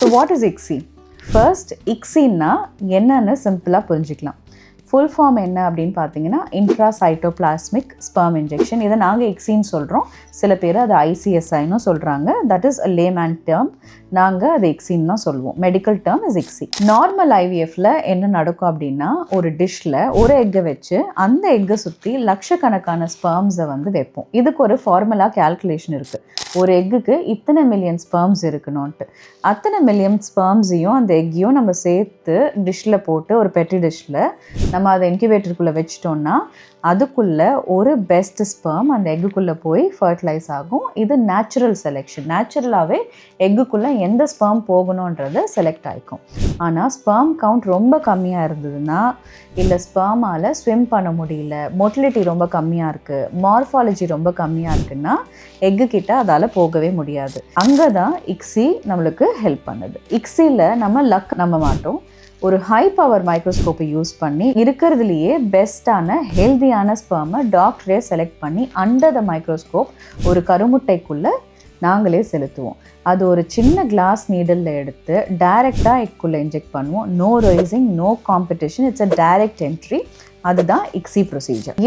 So what is ICSI? First ICSIன்னா என்னன்னு சிம்பிளாக புரிஞ்சுக்கலாம். ஃபுல் ஃபார்ம் என்ன அப்படின்னு பார்த்தீங்கன்னா இன்ட்ராசைட்டோபிளாஸ்மிக் ஸ்பெர்ம் இன்ஜெக்ஷன். இதை நாங்கள் ICSIன்னு சொல்கிறோம். சில பேர் அது ICSIன்னு சொல்கிறாங்க. That is a layman term. நாங்கள் அது ICSIன்னு தான் சொல்லுவோம். Medical term is ICSI. Normal IVFல என்ன நடக்கும் அப்படின்னா, ஒரு டிஷ்ஷில் ஒரு எக்கை வச்சு அந்த எக்கை சுற்றி லட்சக்கணக்கான ஸ்பெர்ம்ஸை வந்து வைப்போம். இதுக்கு ஒரு ஃபார்முலா கேல்குலேஷன் இருக்குது. ஒரு எக்குக்கு இத்தனை மில்லியன் ஸ்பெர்ம்ஸ் இருக்கணும்ன்ட்டு. அத்தனை மில்லியன் ஸ்பெர்ம்ஸையும் அந்த எக்கையும் நம்ம சேர்த்து டிஷ்ஷில் போட்டு ஒரு பெட்டி டிஷ்ஷில் நம்ம அதை இன்குபேட்டருக்குள்ளே வச்சிட்டோம்னா அதுக்குள்ளே ஒரு பெஸ்ட் ஸ்பெர்ம் அந்த எக்குக்குள்ளே போய் ஃபர்டிலைஸ் ஆகும். இது நேச்சுரல் செலெக்ஷன். நேச்சுரலாகவே எக்குக்குள்ளே எந்த ஸ்பெர்ம் போகணுன்றது செலக்ட் ஆகிக்கும். ஆனால் ஸ்பெர்ம் கவுண்ட் ரொம்ப கம்மியாக இருந்ததுன்னா, இல்லை ஸ்பெர்மால் ஸ்விம் பண்ண முடியல, மொட்டிலிட்டி ரொம்ப கம்மியாக இருக்குது, மார்ஃபாலஜி ரொம்ப கம்மியாக இருக்குன்னா எக்கு கிட்ட அதால் போகவே முடியாது. அங்கே தான் ICSI நம்மளுக்கு ஹெல்ப் பண்ணுது. ICSIயில் நம்ம லக் நம்ப மாட்டோம். ஒரு ஹை பவர் மைக்ரோஸ்கோப்பை யூஸ் பண்ணி இருக்கிறதுலையே பெஸ்ட்டான ஹெல்தியான ஸ்பெர்மை டாக்டரே செலக்ட் பண்ணி அண்டர் த மைக்ரோஸ்கோப் ஒரு கருமுட்டைக்குள்ளே நாங்களே செலுத்துவோம். அது ஒரு சின்ன கிளாஸ் நீடலில் எடுத்து டைரெக்டாக எக்குள்ளே இன்ஜெக்ட் பண்ணுவோம். No rising, no competition. It's a direct entry. அதுதான் ICSI ப்ரொசீஜர்.